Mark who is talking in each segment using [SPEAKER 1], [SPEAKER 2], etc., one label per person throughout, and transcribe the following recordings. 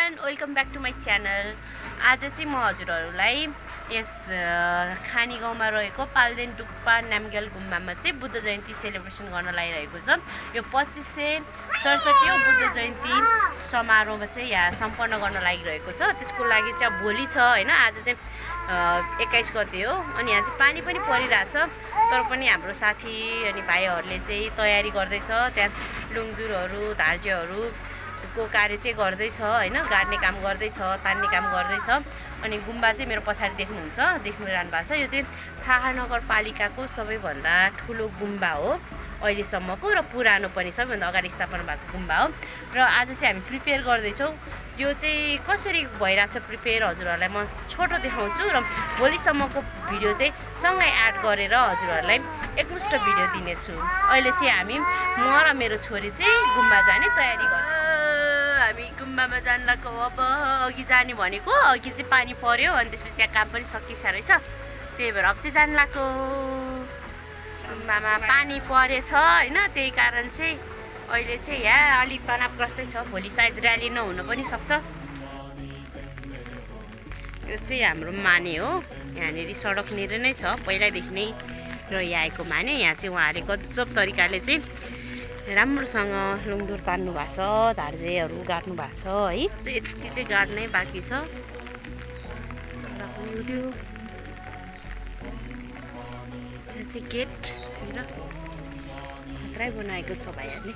[SPEAKER 1] Everyone, welcome back to my channel. आज चाहिँ म हजुरहरूलाई यस खानी गाउँमा रहेको पाल्देन टुक्पा नामग्याल गुम्बामा चाहिँ बुद्ध जयन्ती सेलिब्रेसन गर्न लागिरहेको छ। यो 2567 बुद्ध जयन्ती समारोहमा चाहिँ यहाँ सम्पन्न गर्न लागिरहेको छ। त्यसको लागि चाहिँ अब भोलि छ हैन, आज चाहिँ 21 गते हो। अनि यहाँ चाहिँ पानी पनि परिरहेछ, तर पनि हाम्रो साथी अनि भाइहरूले चाहिँ तयारी गर्दैछ। त्यहाँ लुङदुरहरू धार्जेहरू को कार्य चाहिँ गर्दैछ हैन, गाड्ने काम गर्दैछ, तान्ने काम गर्दैछ। अनि गुम्बा चाहिँ मेरो पछाडि देख्नुहुन्छ, देख्नु रहनु भएको छ। यो चाहिँ थाहा नगरपालिकाको सबैभन्दा ठुलो गुम्बा हो अहिलेसम्मको, र पुरानो पनि सबैभन्दा अगाडि स्थापना भएको गुम्बा हो। र आज चाहिँ हामी प्रिपेयर गर्दैछौँ। यो चाहिँ कसरी भइरहेछ प्रिपेयर हजुरहरूलाई म छोटो देखाउँछु, र भोलिसम्मको भिडियो चाहिँ सँगै एड गरेर हजुरहरूलाई एकमुष्ट भिडियो दिनेछु। अहिले चाहिँ हामी म र मेरो छोरी चाहिँ गुम्बा जाने तयारी गर्छौँ। हामी गुम्बामा जान लाग्यो। अब अघि जाने भनेको, अघि चाहिँ पानी पर्यो अनि त्यसपछि त्यहाँ काम पनि सकिसकेको रहेछ, त्यही भएर अब चाहिँ जान लाग्यो। गुम्बामा पानी परेछ हैन, त्यही कारण चाहिँ अहिले चाहिँ यहाँ अलिक तनावग्रस्तै छ। भोलि सायद र्याली नहुन पनि सक्छ। यो चाहिँ हाम्रो माने हो, यहाँनिर सडकनिर नै छ पहिल्यैदेखि नै रहि आएको माने। यहाँ चाहिँ उहाँहरूले गजब तरिकाले चाहिँ राम्रोसँग लुङदुर तान्नु भएको छ, धार्जेहरू गाड्नु भएको छ है। यति चाहिँ गाड्नै बाँकी छ। यहाँ चाहिँ गेट खतरै बनाएको छ भाइहरूले।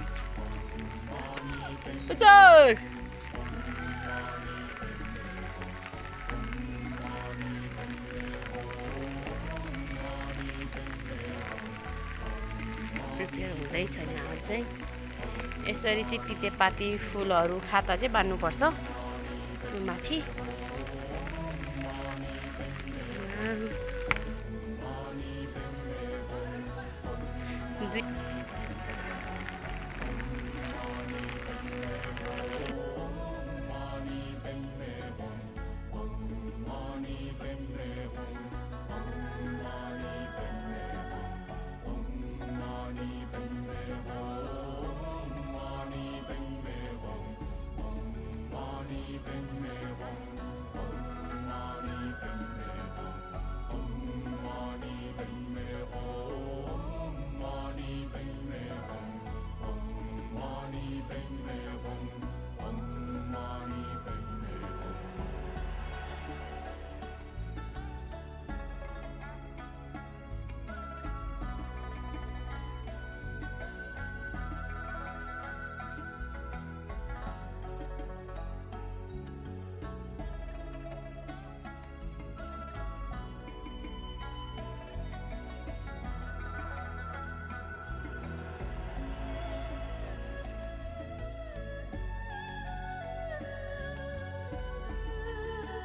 [SPEAKER 1] प्रिपेयर हुँदैछ यहाँ चाहिँ। यसरी चाहिँ तितेपाती फुलहरू खाता चाहिँ बान्नुपर्छ यो माथि।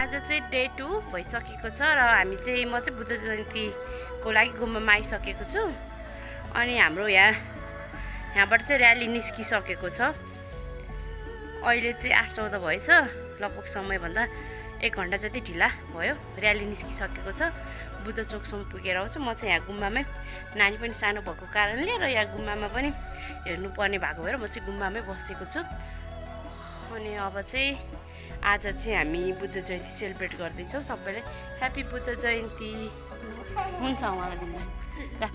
[SPEAKER 1] आज चाहिँ डे 2 भइसकेको छ र हामी चाहिँ म चाहिँ बुद्ध जयन्तीको लागि गुम्बामा आइसकेको छु। अनि हाम्रो यहाँबाट चाहिँ र्याली निस्किसकेको छ। अहिले चाहिँ 8:14 भएछ, लगभग समयभन्दा 1 घन्टा जति ढिला भयो। र्याली निस्किसकेको छ, बुद्ध चोकसम्म पुगेर आउँछु। म चाहिँ यहाँ गुम्बामै, नानी पनि सानो भएको कारणले र यहाँ गुम्बामा पनि हेर्नुपर्ने भएको भएर म चाहिँ गुम्बामै बसेको छु। अनि अब चाहिँ आज चाहिँ हामी बुद्ध जयन्ती सेलिब्रेट गर्दैछौँ। सबैलाई ह्याप्पी बुद्ध जयन्ती। हुन्छ उहाँलाई दिँदा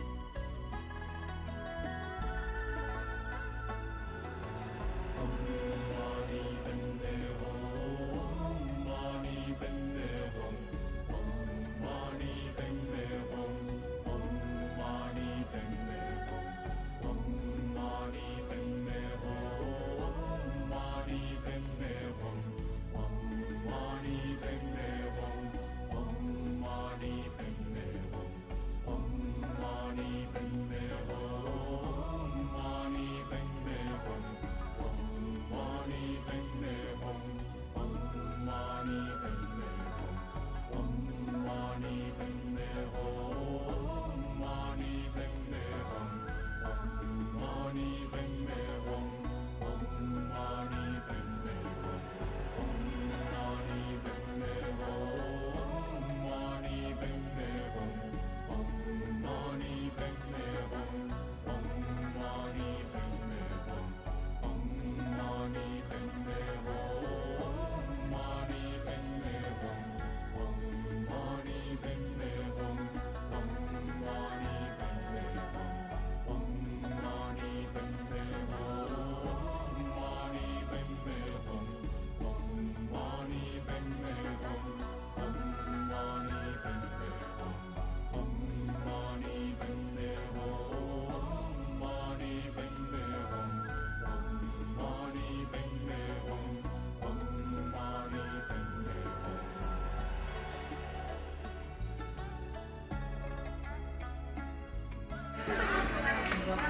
[SPEAKER 2] डोलमा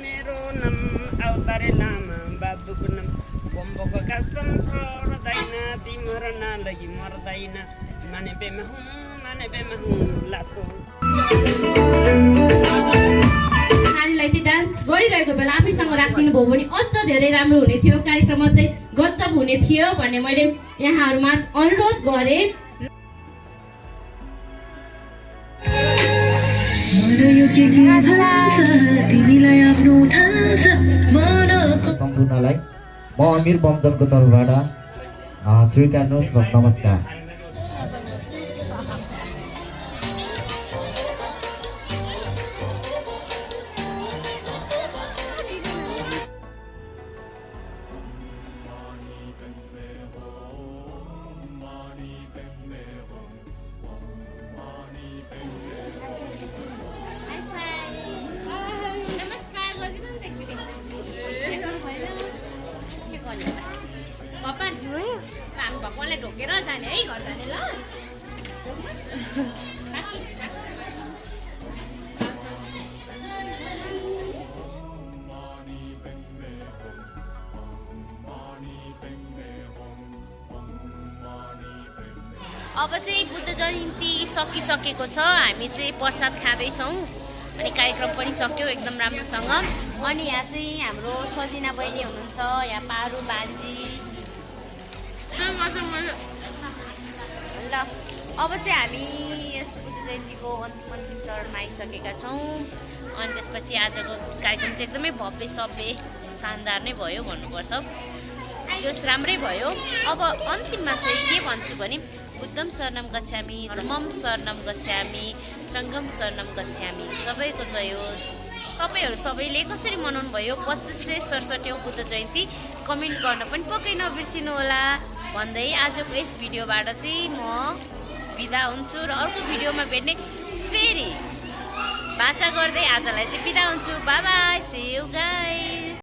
[SPEAKER 2] मेरो नाम अवतारे लामा बाबुको नाम बम्बको कसम छोड्दैन तिम्रो नालगी मर्दैन माने बेमा हुँ लासो
[SPEAKER 3] नानीलाई चाहिँ डान्स गरिरहेको बेला आफैसँग राखिदिनु भयो भने अझ धेरै राम्रो हुने थियो, कार्यक्रम अझै गजब हुने थियो भन्ने मैले यहाँहरूमा अनुरोध गरेँ।
[SPEAKER 4] सम्पूर्णलाई म अमिर बमजनको तर्फबाट स्वीकार्नुहोस् र नमस्कार।
[SPEAKER 3] भगवानलाई ढोकेर जाने है, घर जाने ल। अब चाहिँ बुद्ध जयन्ती सकिसकेको छ, हामी चाहिँ प्रसाद खाँदैछौँ अनि कार्यक्रम पनि सक्यो एकदम राम्रोसँग। अनि यहाँ चाहिँ हाम्रो सजिना बहिनी हुनुहुन्छ, यहाँ पारू बान्जी ल। अब चाहिँ हामी यस बुद्ध जयन्तीको अन्तिम चरणमा आइसकेका छौँ। अनि त्यसपछि आजको कार्यक्रम चाहिँ एकदमै भव्य सभ्य शानदार नै भयो भन्नुपर्छ, जोस राम्रै भयो। अब अन्तिममा चाहिँ के भन्छु भने बुद्धम शरणम गच्छामि, धर्मम शरणम गच्छामि, सङ्गम शरणम गच्छामि, सबैको जय होस्। तपाईँहरू सबैले कसरी मनाउनु भयो 2567औं बुद्ध जयन्ती कमेन्ट गर्न पनि पक्कै नबिर्सिनु होला भन्दै आजको यस भिडियोबाट चाहिँ म बिदा हुन्छु र अर्को भिडियोमा भेट्ने फेरि बाचा गर्दै आजलाई चाहिँ बिदा हुन्छु। Bye bye, see you guys.